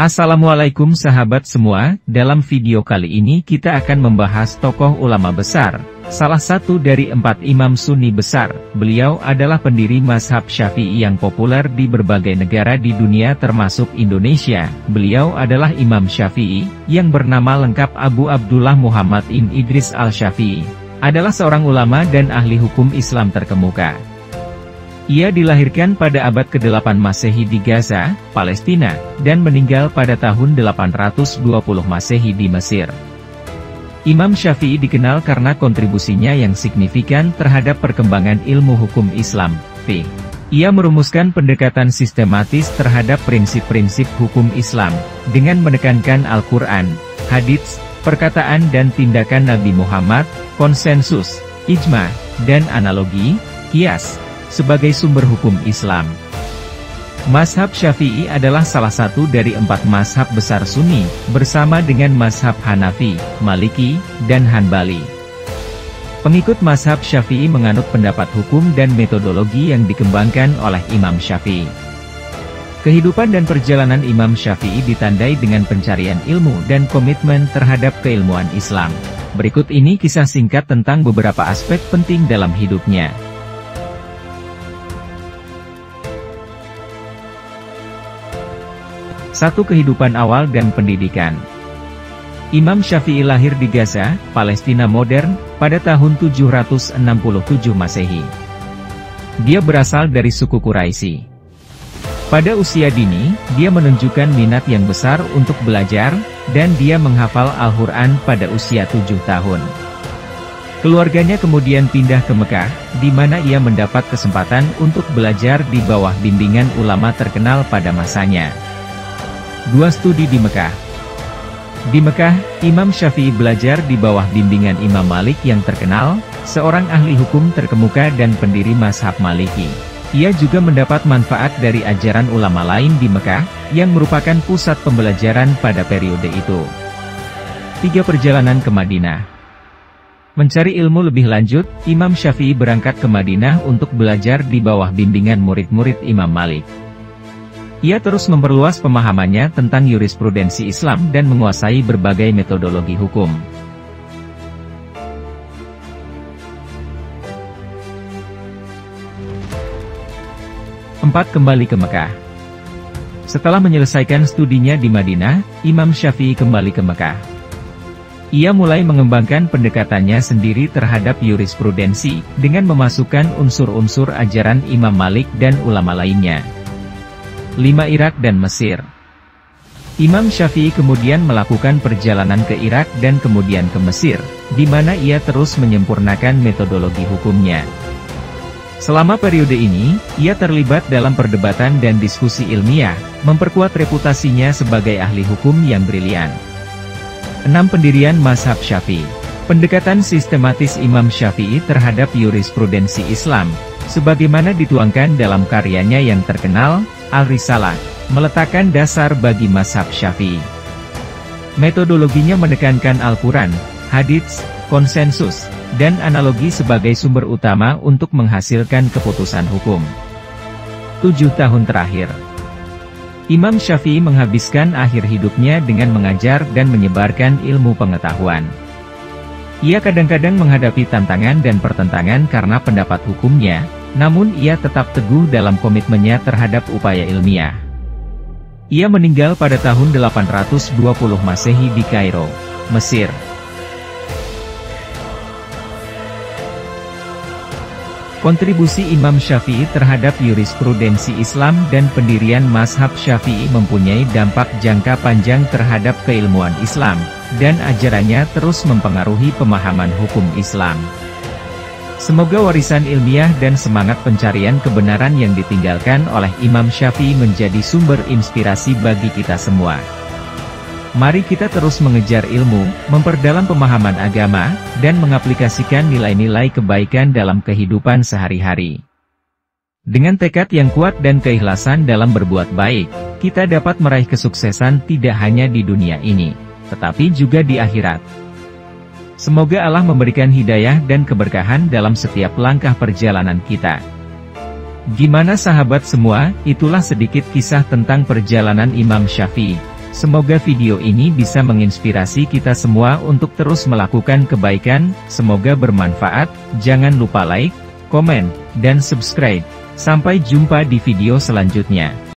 Assalamualaikum sahabat semua, dalam video kali ini kita akan membahas tokoh ulama besar, salah satu dari 4 imam sunni besar. Beliau adalah pendiri mazhab Syafi'i yang populer di berbagai negara di dunia termasuk Indonesia. Beliau adalah Imam Syafi'i, yang bernama lengkap Abu Abdullah Muhammad ibn Idris al-Syafi'i, adalah seorang ulama dan ahli hukum Islam terkemuka. Ia dilahirkan pada abad ke-8 Masehi di Gaza, Palestina, dan meninggal pada tahun 820 Masehi di Mesir. Imam Syafi'i dikenal karena kontribusinya yang signifikan terhadap perkembangan ilmu hukum Islam, fiqh. Ia merumuskan pendekatan sistematis terhadap prinsip-prinsip hukum Islam, dengan menekankan Al-Quran, hadits, perkataan dan tindakan Nabi Muhammad, konsensus, ijma, dan analogi, qiyas, sebagai sumber hukum Islam. Mazhab Syafi'i adalah salah satu dari 4 mazhab besar Sunni, bersama dengan mazhab Hanafi, Maliki, dan Hanbali. Pengikut mazhab Syafi'i menganut pendapat hukum dan metodologi yang dikembangkan oleh Imam Syafi'i. Kehidupan dan perjalanan Imam Syafi'i ditandai dengan pencarian ilmu dan komitmen terhadap keilmuan Islam. Berikut ini kisah singkat tentang beberapa aspek penting dalam hidupnya. 1. Kehidupan awal dan pendidikan. Imam Syafi'i lahir di Gaza, Palestina modern, pada tahun 767 Masehi. Dia berasal dari suku Quraisy. Pada usia dini, dia menunjukkan minat yang besar untuk belajar, dan dia menghafal Al-Quran pada usia 7 tahun. Keluarganya kemudian pindah ke Mekah, di mana ia mendapat kesempatan untuk belajar di bawah bimbingan ulama terkenal pada masanya. 2. Studi di Mekah. Di Mekah, Imam Syafi'i belajar di bawah bimbingan Imam Malik yang terkenal, seorang ahli hukum terkemuka dan pendiri mazhab Maliki. Ia juga mendapat manfaat dari ajaran ulama lain di Mekah, yang merupakan pusat pembelajaran pada periode itu. 3. Perjalanan ke Madinah. Mencari ilmu lebih lanjut, Imam Syafi'i berangkat ke Madinah untuk belajar di bawah bimbingan murid-murid Imam Malik. Ia terus memperluas pemahamannya tentang jurisprudensi Islam dan menguasai berbagai metodologi hukum. 4. Kembali ke Mekah. Setelah menyelesaikan studinya di Madinah, Imam Syafi'i kembali ke Mekah. Ia mulai mengembangkan pendekatannya sendiri terhadap jurisprudensi, dengan memasukkan unsur-unsur ajaran Imam Malik dan ulama lainnya. 5. Irak dan Mesir. Imam Syafi'i kemudian melakukan perjalanan ke Irak dan kemudian ke Mesir, di mana ia terus menyempurnakan metodologi hukumnya. Selama periode ini, ia terlibat dalam perdebatan dan diskusi ilmiah, memperkuat reputasinya sebagai ahli hukum yang brilian. 6. Pendirian mazhab Syafi'i. Pendekatan sistematis Imam Syafi'i terhadap jurisprudensi Islam, sebagaimana dituangkan dalam karyanya yang terkenal, Al-Risalah, meletakkan dasar bagi mazhab Syafi'i. Metodologinya menekankan Al-Quran, hadits, konsensus, dan analogi sebagai sumber utama untuk menghasilkan keputusan hukum. 7 tahun terakhir. Imam Syafi'i menghabiskan akhir hidupnya dengan mengajar dan menyebarkan ilmu pengetahuan. Ia kadang-kadang menghadapi tantangan dan pertentangan karena pendapat hukumnya, namun ia tetap teguh dalam komitmennya terhadap upaya ilmiah. Ia meninggal pada tahun 820 Masehi di Kairo, Mesir. Kontribusi Imam Syafi'i terhadap jurisprudensi Islam dan pendirian mazhab Syafi'i mempunyai dampak jangka panjang terhadap keilmuan Islam, dan ajarannya terus mempengaruhi pemahaman hukum Islam. Semoga warisan ilmiah dan semangat pencarian kebenaran yang ditinggalkan oleh Imam Syafi'i menjadi sumber inspirasi bagi kita semua. Mari kita terus mengejar ilmu, memperdalam pemahaman agama, dan mengaplikasikan nilai-nilai kebaikan dalam kehidupan sehari-hari. Dengan tekad yang kuat dan keikhlasan dalam berbuat baik, kita dapat meraih kesuksesan tidak hanya di dunia ini, tetapi juga di akhirat. Semoga Allah memberikan hidayah dan keberkahan dalam setiap langkah perjalanan kita. Gimana sahabat semua, itulah sedikit kisah tentang perjalanan Imam Syafi'i. Semoga video ini bisa menginspirasi kita semua untuk terus melakukan kebaikan, semoga bermanfaat. Jangan lupa like, komen, dan subscribe. Sampai jumpa di video selanjutnya.